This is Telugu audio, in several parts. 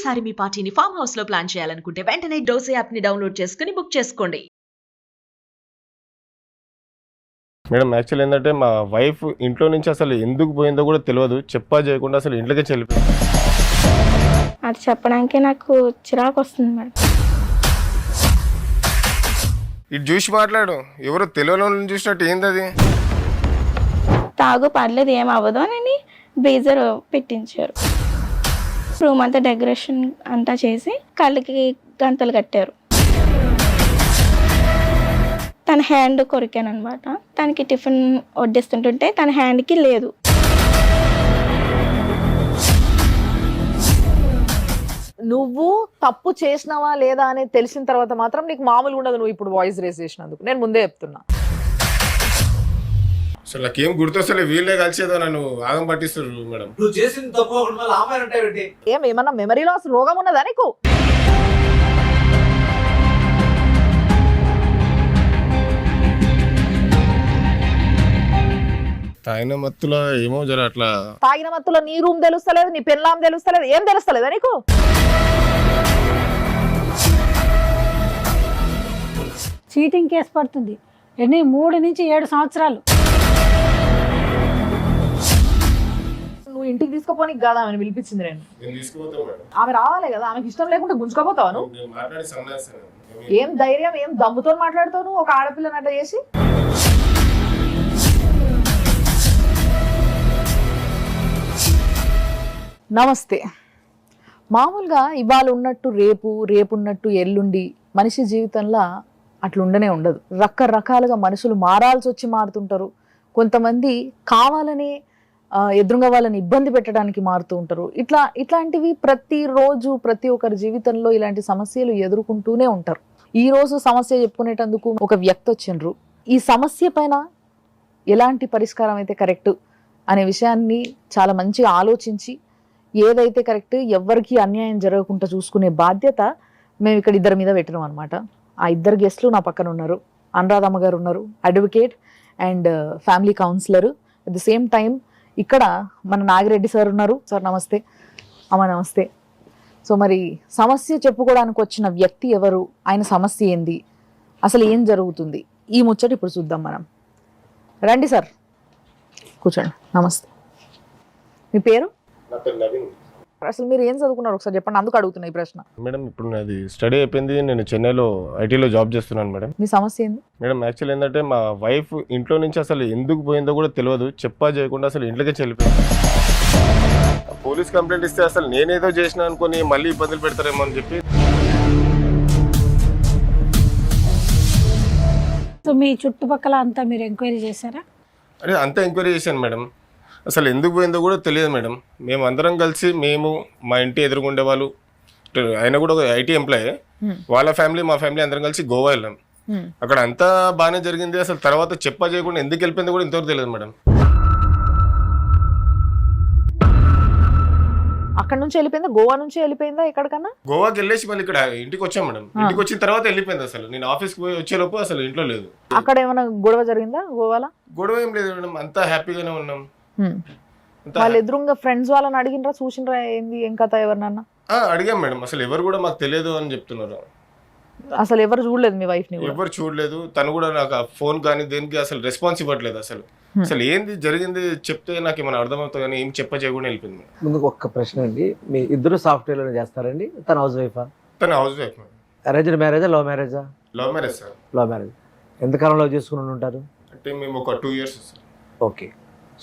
ఈసారి మీ పార్టీని ఫామ్ హౌస్ లో ప్లాన్ చేయాలనుకుంటే వెంటనే డోసే యాప్ ని డౌన్లోడ్ చేసుకుని బుక్ చేసుకోండి. మేడం యాక్చువల్ ఏంటంటే మా వైఫ్ ఇంట్లో నుంచి అసలు ఎందుకు పోయిందో కూడా తెలియదు, చెప్పా చేయకుండా అసలు ఇంట్లోకి వెళ్ళిపోయింది. అది చెప్పడానికి నాకు చిరాకు వస్తుంది మేడం. ఇటు చూసి మాట్లాడు, ఎవరో తెలియని చూసినట్టు ఏంది అది? తాగు పర్లేదు ఏం అవ్వదు అని బ్రీజర్ పెట్టించారు. రూమ్ అంతా డెకరేషన్ అంతా చేసి కళ్ళకి గంతలు కట్టారు. తన హ్యాండ్ కొరికాను అనమాట. తనకి టిఫిన్ వడ్డిస్తుంటుంటే తన హ్యాండ్కి లేదు. నువ్వు తప్పు చేసినావా లేదా అనేది తెలిసిన తర్వాత మాత్రం నీకు మామూలుగా ఉండదు. నువ్వు ఇప్పుడు వాయిస్ రేస్ చేసినందుకు నేను ముందే చెప్తున్నా. అసలు నాకేం గుర్తొస్తలే, వీళ్ళే కలిసేదో నన్ను ఆగం పట్టిస్తారు మేడం. నువ్వు చేసిన తప్పు ఏమన్నా మెమరీ లాస్ రోగం ఉన్నదా నీకు? తాగిన మత్తులో ఏమో జర అట్లా. తాగిన మత్తులో నీ రూమ్ తెలుస్తలేదు, నీ పెళ్ళాం తెలుస్తలేదు, ఏం తెలుస్తలేదా నీకు? చీటింగ్ కేసు పడుతుంది. 3 నుంచి 7 సంవత్సరాలు. నువ్వు ఇంటికి తీసుకుపోనికి కాదా ఆమెను పిలిపించింది నేను. ఆమె రావాలి కదా, ఆమెకి ఇష్టం లేకుంటే గుంజుకోపోతావు నువ్వు. ఏం ధైర్యం, ఏం దమ్ముతో మాట్లాడుతావు నువ్వు ఒక ఆడపిల్లని అట్లా చేసి? నమస్తే. మామూలుగా ఇవాళ ఉన్నట్టు రేపు, రేపు ఉన్నట్టు ఎల్లుండి మనిషి జీవితంలో అట్లుండనే ఉండదు. రకరకాలుగా మనుషులు మారాల్సి వచ్చి మారుతుంటారు. కొంతమంది కావాలని ఎదురుగా వాళ్ళని ఇబ్బంది పెట్టడానికి మారుతూ ఉంటారు. ఇట్లాంటివి ప్రతిరోజు ప్రతి ఒక్కరి జీవితంలో ఇలాంటి సమస్యలు ఎదుర్కొంటూనే ఉంటారు. ఈ రోజు సమస్య చెప్పుకునేటందుకు ఒక వ్యక్తి వచ్చిండ్రు. ఈ సమస్య పైన ఎలాంటి పరిష్కారం అయితే కరెక్ట్ అనే విషయాన్ని చాలా మంచిగా ఆలోచించి ఏదైతే కరెక్ట్, ఎవరికి అన్యాయం జరగకుండా చూసుకునే బాధ్యత మేము ఇక్కడ ఇద్దరి మీద పెట్టినాం అనమాట. ఆ ఇద్దరు గెస్ట్లు నా పక్కన ఉన్నారు. అనురాధమ్మ గారు ఉన్నారు, advocate and family counsellor. At the same time ఇక్కడ మన నాగిరెడ్డి సార్ ఉన్నారు. సార్ నమస్తే. అమ్మ నమస్తే. సో మరి సమస్య చెప్పుకోవడానికి వచ్చిన వ్యక్తి ఎవరు, ఆయన సమస్య ఏంది, అసలు ఏం జరుగుతుంది, ఈ ముచ్చట ఇప్పుడు చూద్దాం మనం. రండి సార్, కూర్చోండి. నమస్తే. మీ పేరు? అసలు మీరు ఏం చదువుకున్నారు ఒకసారి చెప్పండి, అందుకు అడుగుతున్నా ఈ ప్రశ్న. మేడం ఇప్పుడు నాది స్టడీ అయిపోయింది, నేను చెన్నైలో ఐటీలో జాబ్ చేస్తున్నాను మేడం. మీ సమస్య ఏంది? మేడం యాక్చువల్ ఏంటంటే మా వైఫ్ ఇంట్లో నుంచి అసలు ఎందుకు పోయిందో కూడా తెలియదు, చెప్పా చేయకుండా అసలు ఇంట్లోకి వెళ్ళిపోయింది. పోలీస్ కంప్లైంట్ ఇస్తే అసలు నేనేదో చేసిన అనుకుని మళ్ళీ ఇబ్బందులు పెడతారేమో అని చెప్పి. సో మీ చుట్టుపక్కల అంతా మీరు ఎంక్వైరీ చేశారా? అదే అంతా ఎంక్వైరీ చేశాను మేడం. అసలు ఎందుకు పోయిందో కూడా తెలియదు మేడం. మేము అందరం కలిసి, మేము మా ఇంటి ఎదురుగుండే వాళ్ళు, ఆయన కూడా ఒక ఐటీ ఎంప్లాయీ, వాళ్ళ ఫ్యామిలీ మా ఫ్యామిలీ అందరం కలిసి గోవా వెళ్ళాం. అక్కడ అంతా బాగానే జరిగింది. అసలు తర్వాత చెప్పా చేయకుండా ఎందుకు వెళ్ళిపోయిందో కూడా ఇంతవరకు తెలియదు మేడం. అక్కడ నుంచి వెళ్ళిపోయిందా, గోవా నుంచి వెళ్ళిపోయిందా ఎక్కడికన్నా? గోవాకి వెళ్ళేసి మళ్ళీ ఇక్కడ ఇంటికి వచ్చాం మేడం. ఇంటికి వచ్చిన తర్వాత వెళ్ళిపోయింది. అసలు నేను ఆఫీస్కి పోయి వచ్చేలోపు అసలు ఇంట్లో లేదు. అక్కడ ఏమైనా గొడవ జరిగిందా గోవాలో? గొడవ ఏం లేదు మేడం, అంతా హ్యాపీగానే ఉన్నాం. వాళ్ళ ఎదురుగా ఫ్రెండ్స్ వాళ్ళని అడిగినరా, చూసినరా, ఏంది ఏం కథ ఎవరినన్నా? అడిగాం మేడం. అసలు ఎవరు కూడా మాకు తెలియదు అని చెప్తున్నారు. అసలు ఎవరు చూడలేదు మీ వైఫ్ ని? ఎవరు చూడలేదు. తను కూడా నాకు ఫోన్ కానీ దేనికి అసలు రెస్పాన్స్ ఇవ్వట్లేదు. అసలు ఏంది జరిగింది చెప్తే నాకు ఏమైనా అర్థమవుతుంది కానీ ఏం చెప్ప చేయకుండా వెళ్ళిపోయింది. ముందుకు ఒక్క ప్రశ్న అండి, మీ ఇద్దరు సాఫ్ట్వేర్ చేస్తారండి? తన హౌస్ వైఫా? తన హౌస్ వైఫ్. అరేంజ్డ్ మ్యారేజా, లవ్ మ్యారేజా? Love marriage sir. Love marriage. ఎంతకాలం లవ్ చేసుకుని ఉంటారు? అంటే మేము ఒక 2 years sir. Okay.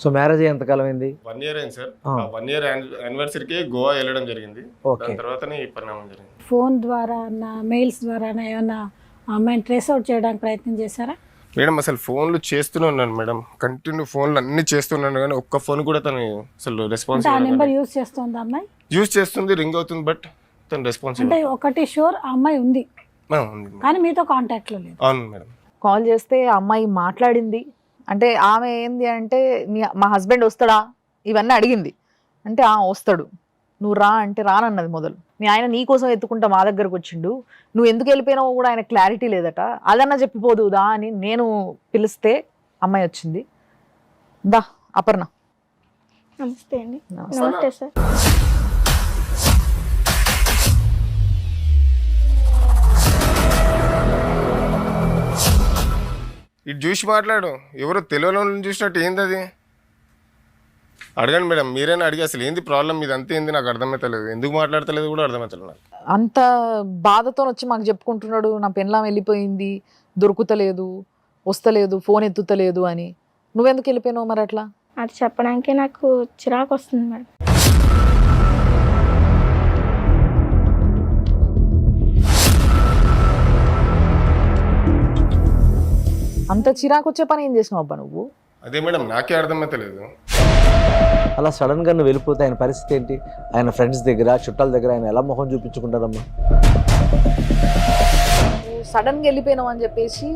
So marriage ఎంతకాలం అయింది? 1 year అయింది సార్. 1 year యానివర్సరీకి గోవా వెళ్ళడం జరిగింది. దాని తర్వాతనే ఈ పరిణామం జరిగింది. ఫోన్ ద్వారా, మెయిల్స్ ద్వారా ఏమైనా అమ్మాయిని ట్రేస్ అవుట్ చేయడానికి ప్రయత్నం చేశారా? మేడం అసలు ఫోన్లు చేస్తూనే ఉన్నాను మేడం, కంటిన్యూ ఫోన్లు అన్ని చేస్తున్నాను కానీ ఒక్క ఫోన్ కూడా తను అసలు రెస్పాన్స్. ఆ నెంబర్ యూజ్ చేస్తుంది అమ్మాయి? యూజ్ చేస్తుంది, రింగ్ అవుతుంది, బట్ తను రెస్పాన్స్. అంటే ఒకటి షూర్, ఆ అమ్మాయి ఉంది కానీ మీతో కాంటాక్ట్ లో లేదు. అవును మేడం. కాల్ చేస్తే అమ్మాయి మాట్లాడింది. అంటే ఆమె ఏంది అంటే మా హస్బెండ్ వస్తాడా ఇవన్నీ అడిగింది. అంటే వస్తాడు, నువ్వు రా అంటే రానన్నది మొదలు. మీ ఆయన నీ కోసం ఎత్తుకుంటా మా దగ్గరకు వచ్చిండు, నువ్వు ఎందుకు వెళ్ళిపోయినావో కూడా ఆయన క్లారిటీ లేదట, అదన్నా చెప్పిపోదుదా అని నేను పిలిస్తే అమ్మాయి వచ్చింది. దా అపర్ణ. నమస్తే అండి. నమస్తే సార్. ఇటు చూసి మాట్లాడు. ఎవరో తెలియని వాళ్ళని చూసినట్టు ఏంది అది? అడగండి మేడం, మీరైనా అడిగి అసలు ఏంది ప్రాబ్లం, ఇది అంతా ఏంది నాకు అర్థమవుతలేదు, ఎందుకు మాట్లాడతలేదు కూడా అర్థమవుతలేదు నాకు. అంత బాధతో వచ్చి మాకు చెప్పుకుంటున్నాడు, నా పెళ్ళాం వెళ్ళిపోయింది, దొరుకుతలేదు, వస్తలేదు, ఫోన్ ఎత్తుతలేదు అని. నువ్వెందుకు వెళ్ళిపోయినావు మరి అట్లా? అది చెప్పడానికే నాకు చిరాకు వస్తుంది మేడం. అంత చిరాకు వచ్చే పని ఏం చేసినావు అబ్బా నువ్వు? అదే మేడం నాకే అర్థమవుతలేదు. అలా సడన్గా నువ్వు వెళ్ళిపోతే ఆయన పరిస్థితి ఏంటి? ఆయన ఫ్రెండ్స్ దగ్గర, చుట్టాల దగ్గర ఆయన ఎలా మొహం చూపించుకుంటారమ్మా? సడన్గా వెళ్ళిపోయినావు అని చెప్పేసి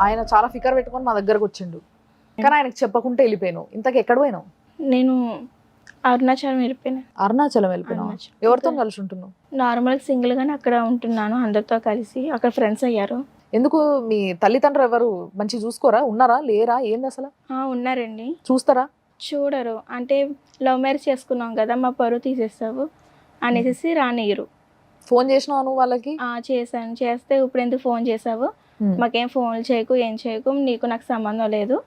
ఆయన చాలా ఫికర్ పెట్టుకొని మా దగ్గరకు వచ్చిండు, కానీ ఆయనకు చెప్పకుండా వెళ్ళిపోయినావు. ఇంతకు ఎక్కడ పోయినావు? నేను అరుణాచలం వెళ్ళిపోయినా. అరుణాచలం వెళ్ళిపోయినావు? అరుణాచలం. ఎవరితో కలిసి ఉంటున్నావు? నార్మల్ సింగిల్గానే అక్కడ ఉంటున్నాను, అందరితో కలిసి. అక్కడ ఫ్రెండ్స్ అయ్యారు. ఎందుకు? మీ తల్లిదండ్రులు ఎవరు మంచిగా చూసుకోరా? ఉన్నారా లేరా? ఏంది అసలు? ఉన్నారండి. చూస్తారా? చూడరు. అంటే లవ్ మ్యారేజ్ చేసుకున్నాం కదా, మా పరువు తీసేస్తావు అనేసి రానియరు. ఫోన్ చేసినావు నువ్వు వాళ్ళకి? చేశాను. చేస్తే ఇప్పుడు ఎందుకు ఫోన్ చేసావు, మాకేం ఫోన్లు చేయకు, ఏం చేయకు, నీకు నాకు సంబంధం లేదు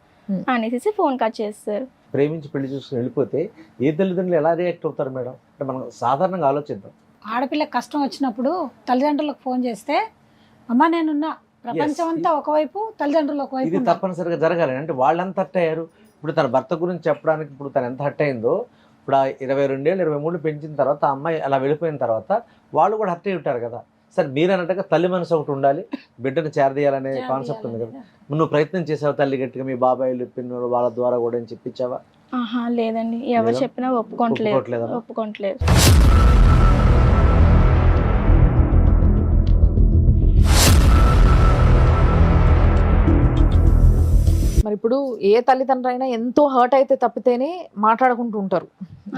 అనేసి ఫోన్ కట్ చేస్తారు. ప్రేమించి పెళ్లి చూసుకుని వెళ్ళిపోతే ఏ తల్లిదండ్రులు ఎలా రియాక్ట్ అవుతారు మేడం? అంటే మనం సాధారణంగా ఆలోచిద్దాం. ఆడపిల్లకి కష్టం వచ్చినప్పుడు తల్లిదండ్రులకు ఫోన్ చేస్తే అమ్మ నేనున్నా, ప్రపంచం అంతా ఒకవైపు, తల్లిదండ్రులు ఇది ఒకవైపు. తప్పనిసరిగా జరగాలి. అంటే వాళ్ళు ఎంత హర్ట్ అయ్యారు? ఇప్పుడు తన భర్త గురించి చెప్పడానికి ఇప్పుడు తను ఎంత హర్ట్ అయిందో, ఇప్పుడు ఆ 22 ఏళ్ళు 23 పెంచిన తర్వాత ఆ అమ్మాయి అలా వెళ్ళిపోయిన తర్వాత వాళ్ళు కూడా హర్ట్ అయి ఉంటారు కదా. సరే మీరు అన్నట్టుగా తల్లి మనసు ఒకటి ఉండాలి, బిడ్డను చేరదీయాలనే కాన్సెప్ట్ ఉంది కదా. నువ్వు ప్రయత్నం చేసావు తల్లి గట్టిగా, మీ బాబాయిలు పిన్నులు వాళ్ళ ద్వారా కూడా అని చెప్పించావా? లేదండి, ఎవరు చెప్పినా ఒప్పుకోవట్లేదు. మరి ఇప్పుడు ఏ తల్లిదండ్రులు అయినా ఎంతో హర్ట్ అయితే తప్పితేనే మాట్లాడుకుంటూ ఉంటారు,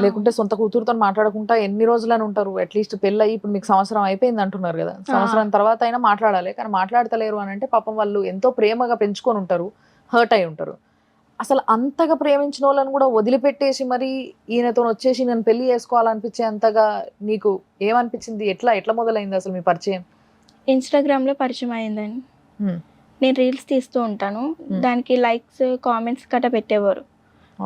లేకుంటే సొంత కూతురుతో మాట్లాడుకుంటా ఎన్ని రోజులని ఉంటారు? అట్లీస్ట్ పెళ్ళయి ఇప్పుడు మీకు సంవత్సరం అయిపోయింది అంటున్నారు కదా, సంవత్సరం తర్వాత అయినా మాట్లాడాలి. కానీ మాట్లాడతలేరు అని అంటే పాపం వాళ్ళు ఎంతో ప్రేమగా పెంచుకొని ఉంటారు, హర్ట్ అయి ఉంటారు. అసలు అంతగా ప్రేమించిన వాళ్ళని కూడా వదిలిపెట్టేసి మరి ఈయనతో వచ్చేసి నేను పెళ్లి చేసుకోవాలనిపించే అంతగా నీకు ఏమనిపించింది? ఎట్లా మొదలైంది అసలు మీ పరిచయం? ఇన్స్టాగ్రామ్లో పరిచయం అయిందని. నేను రీల్స్ తీస్తూ ఉంటాను, దానికి లైక్స్ కామెంట్స్ గట్రా పెట్టేవారు.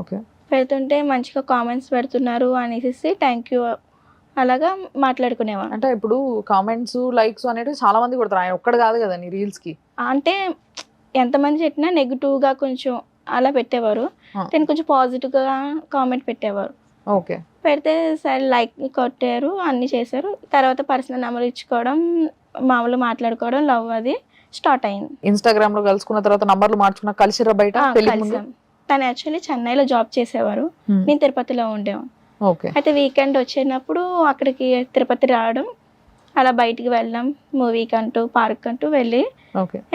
ఓకే. పెడుతుంటే మంచిగా కామెంట్స్ పెడుతున్నారు అనేసి థ్యాంక్ యూ అలాగా మాట్లాడుకునేవాడు. అంటే ఇప్పుడు కామెంట్స్ లైక్స్ అనేవి చాలా మంది కొడతారు, ఆయన ఒక్కడు కాదు కదా నీ రీల్స్కి. అంటే ఎంతమంది చెప్పినా నెగిటివ్గా కొంచెం అలా పెట్టేవారు, నేను కొంచెం పాజిటివ్గా కామెంట్ పెట్టేవారు. ఓకే. పెడితే సరే లైక్ కొట్టారు, అన్నీ చేశారు. తర్వాత పర్సనల్ నెంబర్ ఇచ్చుకోవడం, మామూలు మాట్లాడుకోవడం, లవ్ అది స్టార్ట్ అయింది. ఇన్స్టాగ్రామ్ లో కలుసుకున్న తర్వాత నంబర్లు మార్చుకున్నా కలిసిరా బయట? కలిసాం. తను యాక్చువల్లీ చెన్నైలో జాబ్ చేసేవారు, నేను తిరుపతిలో ఉండేవాం. ఓకే. అయితే వీకెండ్ వచ్చినప్పుడు అక్కడికి తిరుపతి రావడం, అలా బయటికి వెళ్ళడం, మూవీకి అంటూ పార్క్ అంటూ వెళ్ళి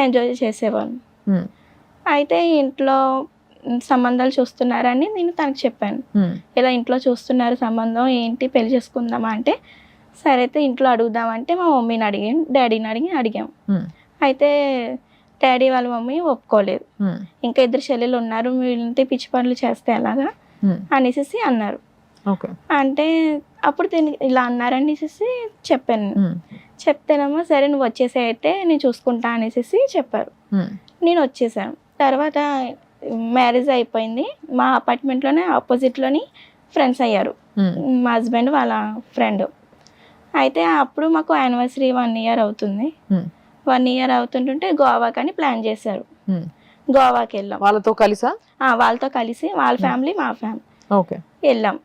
ఎంజాయ్ చేసేవాళ్ళం. అయితే ఇంట్లో సంబంధాలు చూస్తున్నారని నేను తనకు చెప్పాను, ఇలా ఇంట్లో చూస్తున్నారు సంబంధం, ఏంటి పెళ్లి చేసుకుందామా అంటే, సరే అయితే ఇంట్లో అడుగుదామంటే మా మమ్మీని అడిగాం, డాడీని అడిగాం. అయితే డాడీ వాళ్ళ మమ్మీ ఒప్పుకోలేదు. ఇంకా 2 చెల్లెలు ఉన్నారు, వీళ్ళంటే పిచ్చి పనులు చేస్తే ఎలాగా అనేసి అన్నారు. అంటే అప్పుడు ఇలా అన్నారనేసి చెప్పాను. చెప్తేనేమో సరే నువ్వు వచ్చేసే అయితే నేను చూసుకుంటా అనేసి చెప్పారు. నేను వచ్చేసాను. తర్వాత మ్యారేజ్ అయిపోయింది. మా అపార్ట్మెంట్లోనే ఆపోజిట్లోని ఫ్రెండ్స్ అయ్యారు, మా హస్బెండ్ వాళ్ళ ఫ్రెండ్. అయితే అప్పుడు మాకు యానివర్సరీ 1 year అవుతుంది. 1 year అవుతుంటుంటే గోవాకని ప్లాన్ చేశారు. గోవాకి వెళ్ళాం. వాళ్ళతో కలిసా? వాళ్ళతో కలిసి, వాళ్ళ ఫ్యామిలీ మా ఫ్యామిలీ వెళ్ళాం.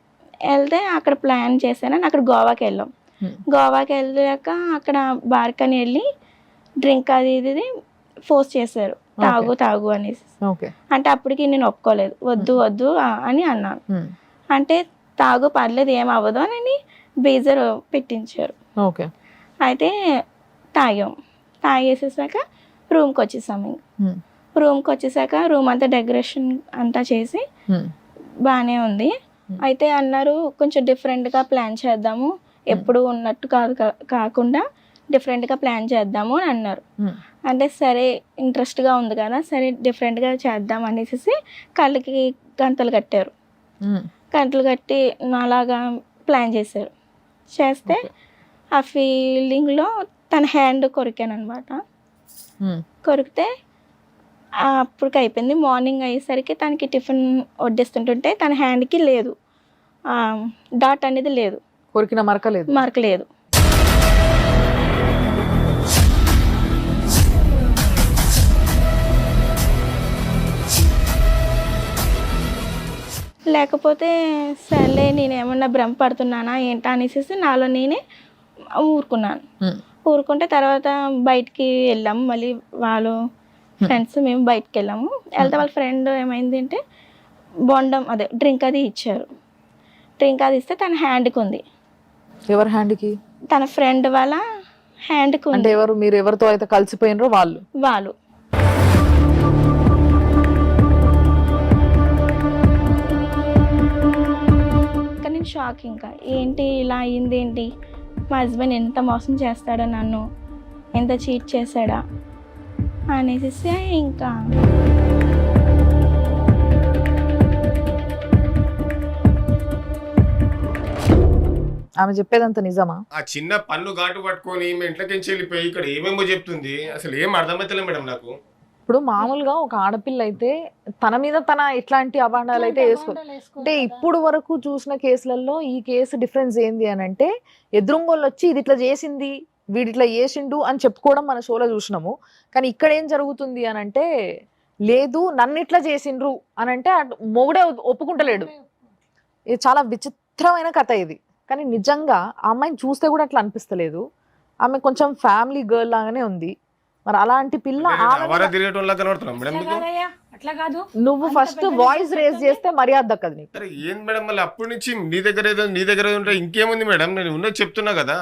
వెళ్తే అక్కడ ప్లాన్ చేశానని అక్కడ గోవాకి వెళ్ళాం. గోవాకి వెళ్ళాక అక్కడ బార్కని వెళ్ళి డ్రింక్ అది ఇది ఫోర్స్ చేశారు, తాగు అనేసి. అంటే అప్పటికి నేను ఒప్పుకోలేదు, వద్దు అని అన్నాను. అంటే తాగు పర్లేదు ఏం అవ్వదు అని బీజర్ పెట్టించారు. అయితే తాగేసేసాక రూమ్కి వచ్చేసాము. రూమ్కి వచ్చేసాక రూమ్ అంతా డెకరేషన్ అంతా చేసి బాగానే ఉంది. అయితే అన్నారు కొంచెం డిఫరెంట్గా ప్లాన్ చేద్దాము, ఎప్పుడు ఉన్నట్టు కాకుండా డిఫరెంట్గా ప్లాన్ చేద్దాము అని అన్నారు. అంటే సరే ఇంట్రెస్ట్గా ఉంది కదా, సరే డిఫరెంట్గా చేద్దాం అనేసి కళ్ళకి గంటలు కట్టారు. గంటలు కట్టి అలాగా ప్లాన్ చేశారు. చేస్తే ఆ ఫీలింగ్లో తన హ్యాండ్ కొరికాను అనమాట. కొరికితే అప్పటికి అయిపోయింది. మార్నింగ్ అయ్యేసరికి తనకి టిఫిన్ వడ్డిస్తుంటుంటే తన హ్యాండ్కి లేదు, డాట్ అనేది లేదు, కొరికిన మరక లేదు. మార్క్ లేదు. లేకపోతే సర్లే నేనేమన్నా భ్రమ పడుతున్నానా ఏంటా అనేసి నాలో నేనే ఊరుకున్నాను. ఊరుకుంటే తర్వాత బయటికి వెళ్ళాము, మళ్ళీ వాళ్ళు ఫ్రెండ్స్ మేము బయటికి వెళ్ళాము. వెళ్తే వాళ్ళ ఫ్రెండ్ ఏమైంది అంటే బొండం అదే డ్రింక్ అది ఇచ్చారు. డ్రింక్ అది ఇస్తే తన హ్యాండ్కి ఉంది. ఎవరి హ్యాండ్కి? తన ఫ్రెండ్ వాళ్ళ హ్యాండ్కి అంటే ఉంది. ఎవరు? మీరు ఎవరితో అయితే కలిసిపోయినరో వాళ్ళు? వాళ్ళు ఇంకా నేను షాక్. ఇంకా ఏంటి ఇలా అయింది, ఏంటి మా హస్బెండ్ ఎంత మోసం చేస్తాడో, నన్ను ఎంత చీట్ చేశాడా అనేసి ఇంకా ఆమె చెప్పేదంత నిజమా? ఆ చిన్న పన్ను ఘాటు పట్టుకొని ఈమె ఇంట్లోకించి వెళ్ళిపోయి ఇక్కడ ఏమేమో చెప్తుంది, అసలు ఏం అర్థమైతలే మేడం నాకు. ఇప్పుడు మామూలుగా ఒక ఆడపిల్ల అయితే తన మీద తన ఇట్లాంటి అభాండాలు అయితే వేసుకో. అంటే ఇప్పుడు వరకు చూసిన కేసులలో ఈ కేసు డిఫరెన్స్ ఏంది అని అంటే, ఎదురుంగోళ్ళు వచ్చి ఇది ఇట్లా చేసింది, వీడి ఇట్లా చేసిండు అని చెప్పుకోవడం మన షోలో చూసినాము. కానీ ఇక్కడ ఏం జరుగుతుంది అని అంటే, లేదు నన్ను ఇట్లా చేసిండ్రు అని అంటే మొగుడే ఒప్పుకుంటలేడు. ఇది చాలా విచిత్రమైన కథ ఇది. కానీ నిజంగా ఆ అమ్మాయిని చూస్తే కూడా అట్లా అనిపిస్తలేదు. ఆమె కొంచెం ఫ్యామిలీ గర్ల్ లాగానే ఉంది. మరి అలాంటి పిల్ల అట్లా కాదు. నువ్వు ఫస్ట్ వాయిస్ రేజ్ చేస్తే మర్యాద దక్కదు నీకు. ఏం మేడం మళ్ళీ అప్పటి నుంచి నీ దగ్గర ఉంటే ఇంకేముంది మేడం, నేను ఉన్నది చెప్తున్నా కదా.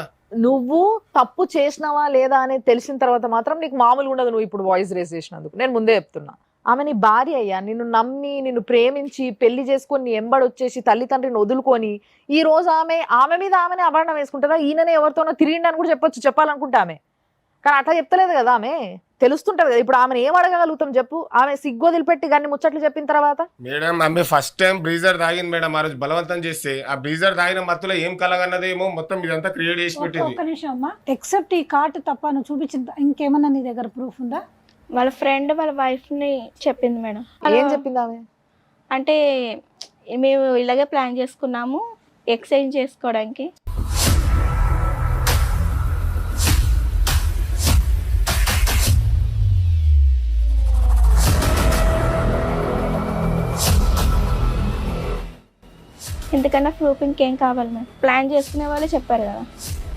నువ్వు తప్పు చేసినావా లేదా అనేది తెలిసిన తర్వాత మాత్రం నీకు మామూలుగా ఉండదు. నువ్వు ఇప్పుడు వాయిస్ రేజ్ చేసినందుకు నేను ముందే చెప్తున్నా. ఆమె నీ భార్య అయ్యా, నిన్ను నమ్మి నిన్ను ప్రేమించి పెళ్లి చేసుకొని నీ ఎంబడి వచ్చేసి తల్లిదండ్రిని వదులుకొని ఈ రోజు ఆమె మీద ఆమెనే అభాండం వేసుకుంటారా? ఈయననే ఎవరితోనో తిరిగిండని కూడా చెప్పాలనుకుంటా ఆమె. కానీ అట్లా చెప్తలేదు కదా. ఆమె తెలుస్తుంటది కదా. ఇప్పుడు ఆమెను ఏం అడగగలుగుతాం చెప్పు? ఆమె సిగ్గు వదిలిపెట్టి కానీ ముచ్చట్లు చెప్పిన తర్వాత. మేడం ఆమె ఫస్ట్ టైం బ్రీజర్ తాగింది మేడం. ఆ రోజు బలవంతం చేస్తే ఆ బ్రీజర్ తాగిన మత్తులో ఏం కలగన్నదేమో మొత్తం ఇదంతా క్రియేట్ చేసి పెట్టింది. ఒక్క నిమిషం అమ్మా, ఎక్సెప్ట్ ఈ కార్డు తప్ప నువ్వు చూపించిన ఇంకేమన్నా నీ దగ్గర ప్రూఫ్ ఉందా? వాళ్ళ ఫ్రెండ్ వాళ్ళ వైఫ్ని చెప్పింది మేడం. ఏం చెప్పింది ఆమె అంటే మేము ఇలాగే ప్లాన్ చేసుకున్నాము ఎక్స్చేంజ్ చేసుకోవడానికి. ఎందుకన్నా ప్రూఫ్ ఇంకేం కావాలి మేడం? ప్లాన్ చేసుకునే వాళ్ళే చెప్పారు కదా.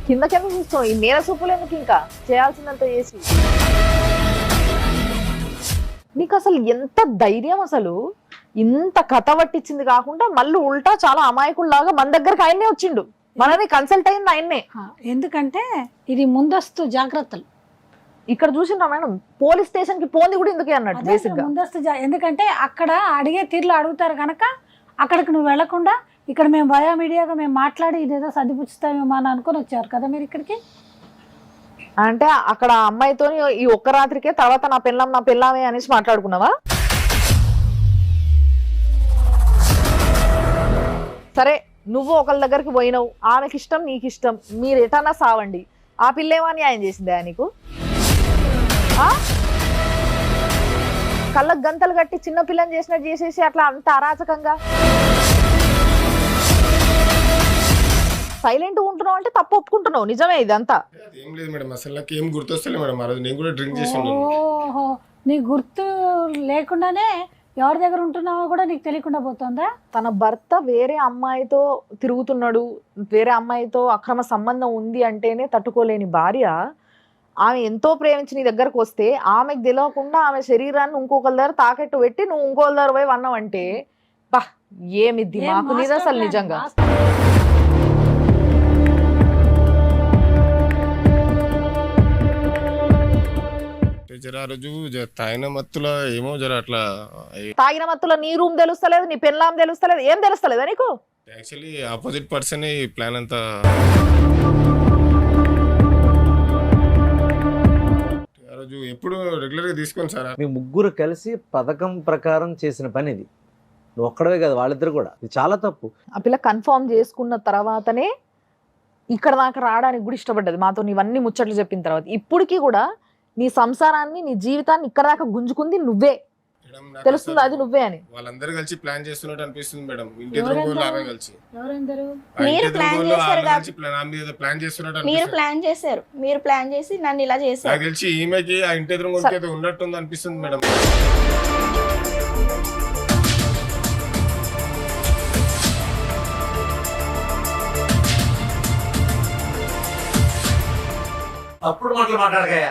కిందకెంత చూస్తావు? ఈ నేల సూపులు ఎందుకు ఇంకా చేయాల్సిందంత చేసి? నీకు అసలు ఎంత ధైర్యం? అసలు ఇంత కథ పట్టించింది కాకుండా మళ్ళీ ఉల్టా చాలా అమాయకుల్లాగా మన దగ్గరకు ఆయన్నే వచ్చిండు, మనని కన్సల్ట్ అయింది ఆయన్నే. ఎందుకంటే ఇది ముందస్తు జాగ్రత్తలు. ఇక్కడ చూసిండ్రా మేడం, పోలీస్ స్టేషన్ కి పోంది కూడా ఎందుకే అన్నట్టు బేసిక్ గా. ముందస్తు ఎందుకంటే అక్కడ అడిగే తీరులో అడుగుతారు కనుక అక్కడికి నువ్వు వెళ్లకుండా ఇక్కడ మేము బయోమీడియాగా మేము మాట్లాడి ఇదేదో సర్దిపుచ్చుతామేమో అని అనుకుని వచ్చారు కదా మీరు ఇక్కడికి. అంటే అక్కడ అమ్మాయితో ఈ ఒక్క రాత్రికే తర్వాత నా పెళ్ళామే అనేసి మాట్లాడుకున్నావా? సరే నువ్వు ఒకళ్ళ దగ్గరికి పోయినావు, ఆమెకి ఇష్టం నీకు ఇష్టం, మీరు ఎటన్నా సావండి. ఆ పిల్లేమో న్యాయం చేసిందా నీకు? కళ్ళకు గంతలు కట్టి చిన్న పిల్లని చేసినట్టు చేసేసి అట్లా అంత అరాచకంగా సైలెంట్ ఉంటున్నావు అంటే తప్పు ఒప్పుకుంటున్నావు. నిజమే ఇదంతా? ఏం లేదు మేడం, అసలు నాకు ఏం గుర్తొస్తలే మేడం. ఆ రోజు నేను కూడా డ్రింక్ చేసి ఓహో, నీ గుర్తు లేకుండానే ఎవరి దగ్గర ఉంటున్నావో కూడా నీకు తెలియకుండా పోతుందా? తన భర్త వేరే అమ్మాయితో తిరుగుతున్నాడు, వేరే అమ్మాయితో అక్రమ సంబంధం ఉంది అంటేనే తట్టుకోలేని భార్య ఆమె ఎంతో ప్రేమించి నీ దగ్గరకు వస్తే ఆమెకు తెలియకుండా ఆమె శరీరాన్ని ఇంకొకరి దగ్గర తాకెట్టు పెట్టి నువ్వు ఇంకొకరి దగ్గర పోయి అన్నావంటే బా ఏమిద్ది మాకు నీది అసలు నిజంగా. ఆ రోజు తాగిన మత్తులో ఏమో జర అట్లా. తాగిన మత్తులో నీ రూమ్ తెలుస్తలేదు, నీ పెళ్ళాం తెలుస్తలేదు, ఏం తెలుస్తలేదా నీకు? యాక్చువల్లీ ఆపోజిట్ పర్సన్ ఈ ప్లాన్ అంతా. ఆ రోజు ఎప్పుడు రెగ్యులర్ గా తీసుకోండి సార్. మీ ముగ్గురు కలిసి పథకం ప్రకారం చేసిన పని ఇది. నువ్వు ఒక్కడవే కదా, వాళ్ళిద్దరు కూడా. ఇది చాలా తప్పు. ఆ పిల్ల కన్ఫర్మ్ చేసుకున్న తర్వాతనే ఇక్కడ దాకా రావడానికి కూడా ఇష్టపడ్డది మాతో ఇవన్నీ ముచ్చట్లు చెప్పిన తర్వాత. ఇప్పటికీ కూడా నీ సంసారాన్ని నీ జీవితాన్ని ఇక్కడ దాకా గుంజుకుంది నువ్వే, మేడం, నాకు తెలుస్తుంది అసలు అది నువ్వే అని. వాళ్ళందరూ కలిసి ప్లాన్ చేస్తున్నట్టు అనిపిస్తుంది మేడం. ఇంటి ఎదురుగోళ్ళు ఆమె కలిసి ఎవరందరూ? ఆ ఇంటి మీరు ప్లాన్ ఎదురుగోళ్ళు చేశారు ఆమె కలిసి నా మీద ప్లాన్ చేస్తున్నట్టు మీరు అనిపిస్తుంది. ప్లాన్ చేశారు, మీరు ప్లాన్ చేసి నన్ను ఇలా చేశారు. నాకు తెలిసి ఈమెకి ఆ ఇంటి ఎదురుగోళ్ళకి ఏదో ఉన్నట్టుంది అనిపిస్తుంది మేడం. తప్పుడు మాటలు మాట్లాడకయ్యా,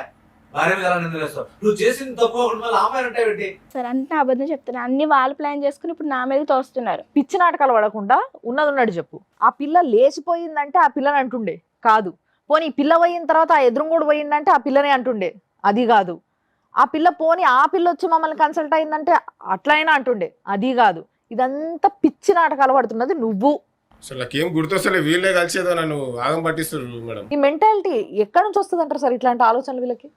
భార్య మీద ఎలా నిందలేస్తావు? నువ్వు చేసింది తప్పు ఒకటి మళ్ళీ అమ్మాయి అంటే ఏంటి? సార్ అంతా అబద్ధం చెప్తున్నారు, అన్ని వాళ్ళు ప్లాన్ చేసుకుని ఇప్పుడు నా మీద తోస్తున్నారు. పిచ్చి నాటకాలు పడకుండా ఉన్నది ఉన్నట్టు చెప్పు. ఆ పిల్ల లేచిపోయిందంటే ఆ పిల్లని అంటుండే కాదు. పోనీ ఈ పిల్ల పోయిన తర్వాత ఆ ఎదురుగోడు పోయిందంటే ఆ పిల్లనే అంటుండే, అది కాదు. ఆ పిల్ల పోనీ ఆ పిల్ల వచ్చి మమ్మల్ని కన్సల్ట్ అయిందంటే అట్లయినా అంటుండే, అది కాదు. ఇదంతా పిచ్చి నాటకాలు పడుతున్నది నువ్వు. అసలు నాకేం గుర్తొస్తలే, వీళ్ళే కలిసేదో నన్ను ఆగం పట్టిస్తారు మేడం. ఈ మెంటాలిటీ ఎక్కడి నుంచి వస్తుంది అంటారు సార్ ఇట్లాంటి ఆలోచనలు వీళ్ళకి?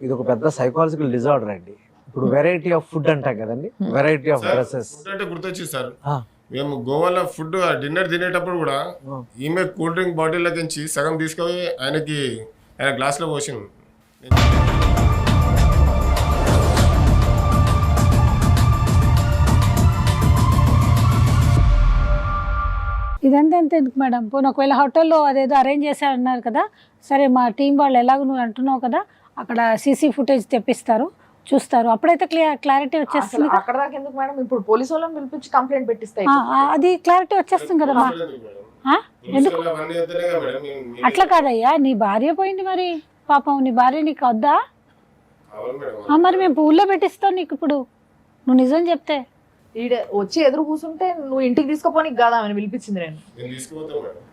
ఇది ఒక పెద్ద సైకాలజికల్ డిజార్డర్ అండి. ఇప్పుడు వెరైటీ ఆఫ్ ఫుడ్ అంటాం కదండి, variety of sir, dresses. Food అంటే గుర్తొచ్చింది సార్. ఆ. మేము గోవాలో ఫుడ్ డిన్నర్ తినేటప్పుడు కూడా ఈమె కూల్ డ్రింక్ బాటిల్లోకించి సగం తీసుకొని ఆయన గ్లాస్లో పోసింది. ఇదంతా ఎంత ఎందుకు మేడం? పోనీ ఒకవేళ హోటల్లో అదేదో అరేంజ్ చేశారన్నారు కదా, సరే మా టీం వాళ్ళు ఎలాగో నువ్వు అంటున్నావు కదా, అక్కడ సీసీ ఫుటేజ్ తెప్పిస్తారు, చూస్తారు, అప్పుడైతే క్లారిటీ వచ్చేస్తుంది కదా. అక్కడ దాకా ఎందుకు మేడం? ఇప్పుడు పోలీసు వాళ్ళని పిలిపించి కంప్లైంట్ పెట్టిస్తాయి. అది క్లారిటీ వచ్చేస్తుంది కదమ్మా. ఎందుకు అవన్నీ వద్దనేగా మేడం. అట్లా కాదయ్యా, నీ భార్య పోయింది, మరి పాపం నీ భార్య నీకు వద్దా? అవును మేడం. మరి మేము పువ్వుల్లో పెట్టిస్తాం నీకు. ఇప్పుడు నువ్వు నిజం చెప్తే ఈడ వచ్చి ఎదురు కూర్చుంటే నువ్వు ఇంటికి తీసుకుపోనికి కాదు ఆమెను పిలిపించింది నేను. నేను తీసుకుపోతాను మేడం.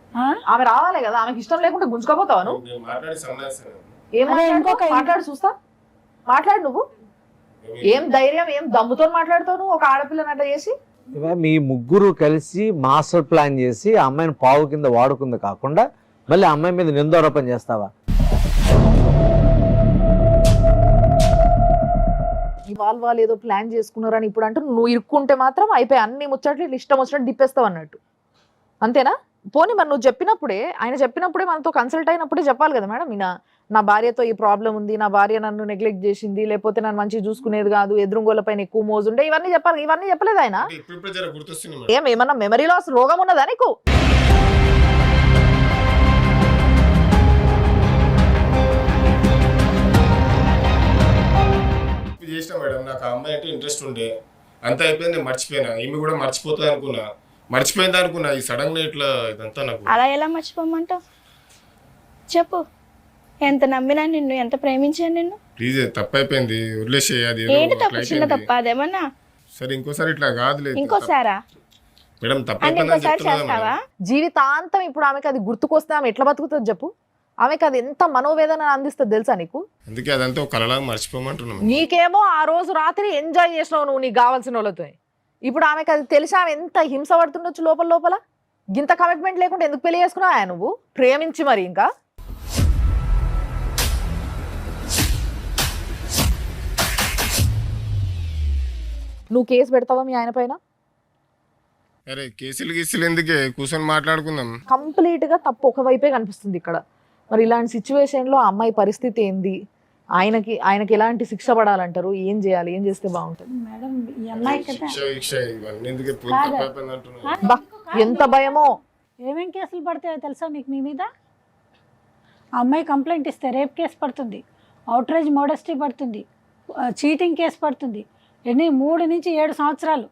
ఆమె రావాలి కదా, ఆమెకి ఇష్టం లేకుంటే గుంజుకోపోతావు నువ్వు. నేను మాట్లాడి సన్నాసాను. ఏం అదే మాట్లాడుతావు? మాట్లాడు చూస్తా, మాట్లాడు నువ్వు. ఏం ధైర్యం, ఏం దమ్ముతో మాట్లాడుతావు నువ్వు ఒక ఆడపిల్లని అట్లా చేసి? మీ ముగ్గురు కలిసి మాస్టర్ ప్లాన్ చేసి ఆ అమ్మాయిని పావు కింద వాడుకుంది కాకుండా మళ్ళీ ఆ అమ్మాయి మీద నిందారోపణ చేస్తావా? వాళ్ళు ఏదో ప్లాన్ చేసుకున్నారని ఇప్పుడు అంటూ నువ్వు ఇరుక్కుంటే మాత్రం అయిపోయి అన్ని ముచ్చట్లు ఇష్టం వచ్చినట్టు దిప్పేస్తావు అన్నట్టు, అంతేనా? పోనీ మరి నువ్వు చెప్పినప్పుడే, ఆయన చెప్పినప్పుడే మనతో కన్సల్ట్ అయినప్పుడే చెప్పాలి కదా మేడం, నా భార్యతో ఈ ప్రాబ్లం ఉంది, నా భార్య నన్ను నెగ్లెక్ట్ చేసింది, లేకపోతే నన్ను మంచిగా చూసుకునేది కాదు, ఎదురుగోళ్ళ పైన ఎక్కువ మోజుండే, ఇవన్నీ చెప్పాలి. ఇవన్నీ చెప్పలేదు ఆయన. ఇప్పుడు జర గుర్తొస్తుంది మేడం. ఏమన్నా మెమరీ లాస్ రోగం ఉన్నదా నీకు? చేసిన మేడం, నాకు ఆ అమ్మాయి అంటే ఇంట్రెస్ట్ ఉండే, అంతా అయిపోయింది, నేను మర్చిపోయినా. ఈమె కూడా మర్చిపోతుంది అనుకున్నా, మర్చిపోయింది అనుకున్నా. ఈ సడన్ గా ఇట్లా ఇదంతా నాకు. అలా ఎలా మర్చిపోమంటావు చెప్పు? ఎంత నమ్మినా నిన్ను, ఎంత ప్రేమించాను నిన్ను. ప్లీజ్, తప్పైపోయింది, వదిలేసే. అది ఏంటి తప్పు? చిన్న తప్ప అదేమన్నా? సరే ఇంకోసారి ఇట్లా కాదులేదు ఇంకోసారా? మేడం, అంటే తప్పైపోయిందని ఇంకోసారి చెప్తున్నా చేస్తావా? జీవితాంతం ఇప్పుడు ఆమెకి అది గుర్తుకొస్తే ఆమె ఎట్లా బతుకుతుంది చెప్పు? ఆమెకి అది ఎంత మనోవేదన అందిస్తుంది తెలుసా నీకు? అందుకే అదంతా ఒక కలలాగా మర్చిపోమంటున్నాం. నీకేమో ఆ రోజు రాత్రి ఎంజాయ్ చేసినావు నువ్వు నీకు కావాల్సిన వాళ్ళతో. ఇప్పుడు ఆమెకి అది తెలిసి ఆమె ఎంత హింస పడుతుండొచ్చు లోపల లోపల. గింత కమిట్మెంట్ లేకుండా ఎందుకు పెళ్లి చేసుకున్నావా నువ్వు ప్రేమించి? మరి ఇంకా నువ్వు కేసు పెడతావా మీ ఆయన పైన? అరే కేసులు గీసులు ఎందుకే, కూర్చొని మాట్లాడుకుందాం. కంప్లీట్ గా తప్పు ఒకవైపే కనిపిస్తుంది ఇక్కడ. మరి ఇలాంటి సిచ్యువేషన్ లో ఆ అమ్మాయి పరిస్థితి ఏంది? ఆయనకి ఎలాంటి శిక్ష పడాలంటారు? ఏం చేయాలి? ఏం చేస్తే బాగుంటుంది? మేడం ఈ అమ్మాయి కదా, శిక్ష ఇవన్నీ ఎందుకే, పూర్తి తప్పైపోయింది అంటున్నా. బా ఎంత భయమో. ఏమేం కేసులు పడతాయో తెలుసా మీకు? మీ మీద ఆ అమ్మాయి కంప్లైంట్ ఇస్తే రేప్ కేసు పడుతుంది, అవుట్రేజ్ మోడెస్టీ పడుతుంది, చీటింగ్ కేసు పడుతుంది. ఎన్ని 3 నుంచి 7 సంవత్సరాలు.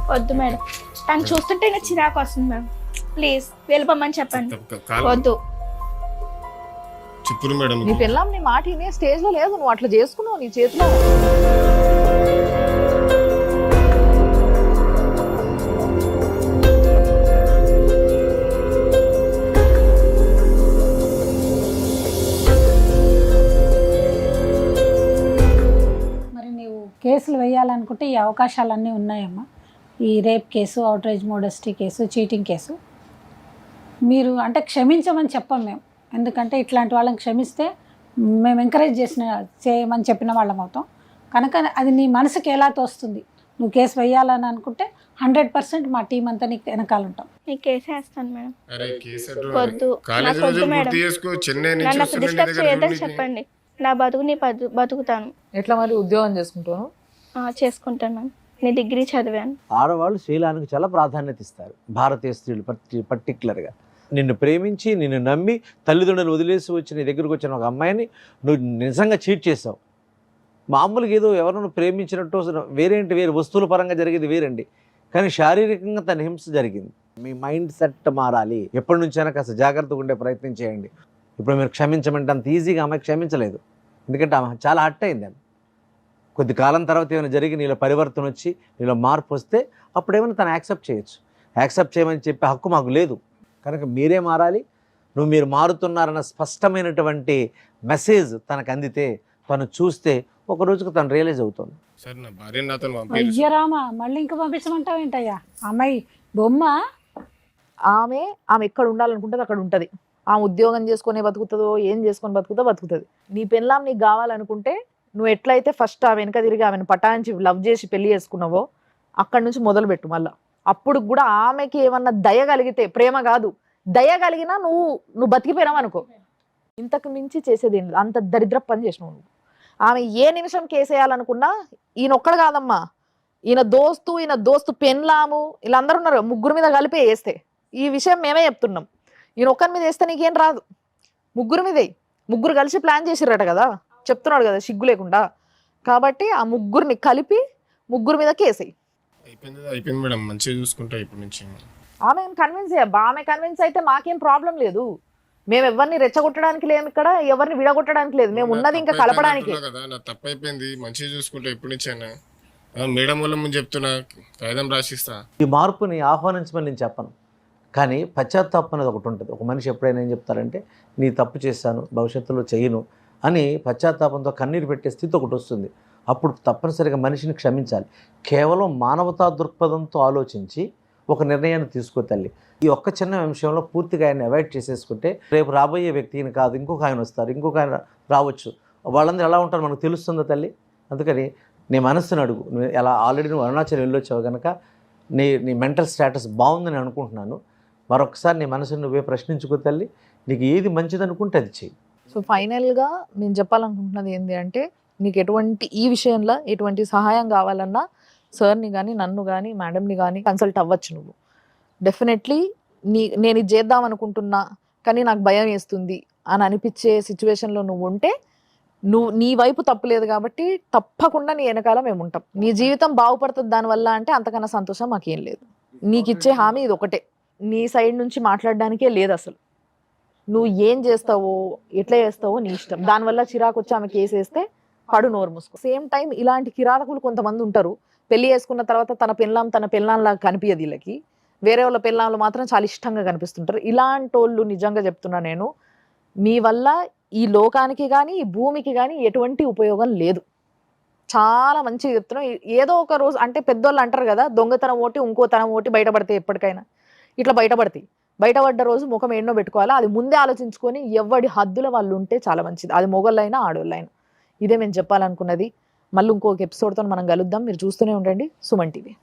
వద్దు మేడం, తను చూస్తుంటే నాకు చిరాకు వస్తుంది మేడం. ప్లీజ్ వెళ్ళిపోమని చెప్పండి. వద్దు. చెప్పురు మేడం. నీ పిల్లం నీ మాట వినే స్టేజ్ లో లేదు, నువ్వు అట్లా చేసుకున్నావు నీ చేతిలో. మరి నీవు కేసులు వేయాలనుకుంటే ఈ అవకాశాలన్నీ ఉన్నాయమ్మా. ఈ rape case, outrage modesty case, cheating case. మీరు అంటే క్షమించమని చెప్పం మేము, ఎందుకంటే ఇట్లాంటి వాళ్ళని క్షమిస్తే మేము ఎంకరేజ్ చేయమని చెప్పిన వాళ్ళం అవుతాం కనుక అది నీ మనసుకి ఎలా తోస్తుంది నువ్వు కేసు వేయాలని అనుకుంటే 100% మా టీం అంతా నీకు వెనకాల ఉంటాం. నీకు కేసు వేస్తాను మేడం. అరే కేసు వద్దు, కాలేజ్ నాకు వద్దు రోజులు మేడం. పూర్తి చేసుకో, చెన్నై నుంచి నన్ను వస్తున్నా నీ డిస్టర్బ్ దగ్గర చేయొద్దని రూమ్కి. చెప్పండి. నా బతుకు నీ బతుకుతాను. ఎట్లా మరి ఉద్యోగం చేసుకుంటాను? చేసుకుంటాను మ్యామ్. నీ డిగ్రీ చదివాను. ఆడవాళ్ళు శీలానికి చాలా ప్రాధాన్యత ఇస్తారు, భారతీయ స్త్రీలు పర్టికులర్గా. నిన్ను ప్రేమించి నిన్ను నమ్మి తల్లిదండ్రులు వదిలేసి వచ్చి నీ దగ్గరకు వచ్చిన ఒక అమ్మాయిని నువ్వు నిజంగా చీట్ చేసావు. మామూలుగా ఏదో ఎవరినో ప్రేమించినట్టు వేరే వస్తువుల పరంగా జరిగేది వేరండి, కానీ శారీరకంగా తన హింస జరిగింది. మీ మైండ్ సెట్ మారాలి. ఎప్పటి నుంచైనా కాస్త జాగ్రత్తగా ఉండే ప్రయత్నం చేయండి. ఇప్పుడు మీరు క్షమించమంటే అంత ఈజీగా ఆమె క్షమించలేదు, ఎందుకంటే ఆమె చాలా హర్ట్ అయింది. ఆమె కొద్ది కాలం తర్వాత ఏమైనా జరిగి నీలో పరివర్తన వచ్చి నీలో మార్పు వస్తే అప్పుడేమైనా తను యాక్సెప్ట్ చేయొచ్చు. యాక్సెప్ట్ చేయమని చెప్పే హక్కు మాకు లేదు. కనుక మీరే మారాలి. మీరు మారుతున్నారన్న స్పష్టమైనటువంటి మెసేజ్ తనకు అందితే, తను చూస్తే ఒక రోజుకు తను రియలైజ్ అవుతుంది. సార్ నా భార్య నాతో పంపించారు. అయ్యరామా, మళ్ళీ ఇంకా పంపించమంటావు ఏంటయ్యా? అమ్మాయి బొమ్మ. ఆమె ఎక్కడ ఉండాలనుకుంటుంది అక్కడ ఉంటుంది. ఆమె ఉద్యోగం చేసుకునే బతుకుతుందో ఏం చేసుకొని బతుకుతుంది. నీ పెళ్ళాం నీకు కావాలనుకుంటే నువ్వు ఎట్లయితే ఫస్ట్ ఆ వెనక తిరిగి ఆమెను పటాయించి లవ్ చేసి పెళ్లి చేసుకున్నావో అక్కడి నుంచి మొదలుపెట్టు. మళ్ళీ అప్పుడు కూడా ఆమెకి ఏమన్నా దయ కలిగితే, ప్రేమ కాదు దయ కలిగినా నువ్వు బతికిపోయినావు అనుకో. ఇంతకు మించి చేసేది ఏం లేదు. అంత దరిద్ర పని చేసినావు నువ్వు. ఆమె ఏ నిమిషం కేసేయాలనుకున్నా ఈయన ఒక్కడు కాదమ్మా, ఈయన దోస్తు పెన్లాము వీళ్ళందరూ ఉన్నారు, ముగ్గురు మీద కలిపి వేస్తే. ఈ విషయం మేమే చెప్తున్నాం. ఈయన ఒక్కరి మీద వేస్తే నీకేం రాదు, ముగ్గురు మీదే. ముగ్గురు కలిసి ప్లాన్ చేసిర్రట కదా, చెప్తున్నాడు కదా సిగ్గు లేకుండా. కాబట్టి ఆ ముగ్గురిని కలిపి ముగ్గురు మీద కేసేయి. అయిపోయింది మేడం, మంచిగా చూసుకుంటా ఇప్పటి నుంచి. ఆమె కన్విన్స్ అయ్యా. ఆమె కన్విన్స్ అయితే మాకేం ప్రాబ్లం లేదు. మేము ఎవరిని రెచ్చగొట్టడానికి లేము ఇక్కడ, ఎవరిని విడగొట్టడానికి లేదు. మేము ఉన్నది ఇంకా కలపడానికి. నా తప్పు అయిపోయింది, మంచిగా చూసుకుంటా ఇప్పటి నుంచి అయినా. మేడం వల్ల ముందు చెప్తున్నా, కాగితం రాసిస్తా. ఈ మార్పుని ఆహ్వానించమని నేను చెప్పను, కానీ పశ్చాత్తాపం అనేది ఒకటి ఉంటుంది. ఒక మనిషి ఎప్పుడైనా ఏం చెప్తారంటే, నీ తప్పు చేస్తాను భవిష్యత్తులో చేయను అని పశ్చాత్తాపంతో కన్నీరు పెట్టే స్థితి ఒకటి వస్తుంది. అప్పుడు తప్పనిసరిగా మనిషిని క్షమించాలి. కేవలం మానవతా దృక్పథంతో ఆలోచించి ఒక నిర్ణయాన్ని తీసుకో తల్లి. ఈ ఒక్క చిన్న విషయంలో పూర్తిగా ఆయన అవాయిడ్ చేసేసుకుంటే రేపు రాబోయే వ్యక్తిని కాదు, ఇంకొక ఆయన వస్తారు, ఇంకొక ఆయన రావచ్చు. వాళ్ళందరూ ఎలా ఉంటారో మనకు తెలుస్తుందా తల్లి? అందుకని నీ మనస్సును అడుగు. నువ్వు ఎలా ఆల్రెడీ నువ్వు అరుణాచలం వెళ్ళొచ్చావు కనుక నీ మెంటల్ స్టేటస్ బాగుందని అనుకుంటున్నాను. మరొకసారి నీ మనసును నువ్వే ప్రశ్నించుకో తల్లి. నీకు ఏది మంచిది అనుకుంటే అది చెయ్యి. సో ఫైనల్గా నేను చెప్పాలనుకుంటున్నది ఏంటి అంటే, నీకు ఈ విషయంలో ఎటువంటి సహాయం కావాలన్నా సార్ని కానీ నన్ను కానీ మేడంని కానీ కన్సల్ట్ అవ్వచ్చు. నువ్వు డెఫినెట్లీ నేను ఇది చేద్దాం అనుకుంటున్నా కానీ నాకు భయం వేస్తుంది అని అనిపించే సిచ్యువేషన్లో నువ్వు ఉంటే, నీ వైపు తప్పులేదు కాబట్టి తప్పకుండా నీ వెనకాల మేము ఉంటాం. నీ జీవితం బాగుపడుతుంది దానివల్ల అంటే అంతకన్నా సంతోషం మాకేం లేదు. నీకు ఇచ్చే హామీ ఇది ఒకటే, నీ సైడ్ నుంచి మాట్లాడడానికే లేదు అసలు. నువ్వు ఏం చేస్తావో ఎట్లా చేస్తావో నీ ఇష్టం. దానివల్ల చిరాకు వచ్చి ఆమె కేసేస్తే పడు నోరు మూసుకో. సేమ్ టైం ఇలాంటి కిరాతకులు కొంతమంది ఉంటారు. పెళ్లి చేసుకున్న తర్వాత తన పెళ్ళాంలాగా కనిపించదు వీళ్ళకి, వేరే వాళ్ళ పెళ్ళాంలు మాత్రం చాలా ఇష్టంగా కనిపిస్తుంటారు. ఇలాంటి వాళ్ళు నిజంగా చెప్తున్నా నేను, మీ వల్ల ఈ లోకానికి కానీ ఈ భూమికి కానీ ఎటువంటి ఉపయోగం లేదు. చాలా మంచిగా చెప్తున్నా. ఏదో ఒక రోజు అంటే పెద్దోళ్ళు అంటారు కదా, దొంగతనం ఒకటి ఇంకో తనం ఒకటి బయటపడతాయి ఎప్పటికైనా. ఇట్లా బయటపడతాయి. బయటపడ్డ రోజు ముఖం ఎన్నో పెట్టుకోవాలా, అది ముందే ఆలోచించుకొని ఎవడి హద్దుల వాళ్ళు ఉంటే చాలా మంచిది. అది మొగోళ్ళైనా ఆడోళ్ళైనా. ఇదే మేము చెప్పాలనుకున్నది. మళ్ళీ ఇంకొక ఎపిసోడ్తో మనం కలుద్దాం. మీరు చూస్తూనే ఉండండి సుమన్ టీవీ.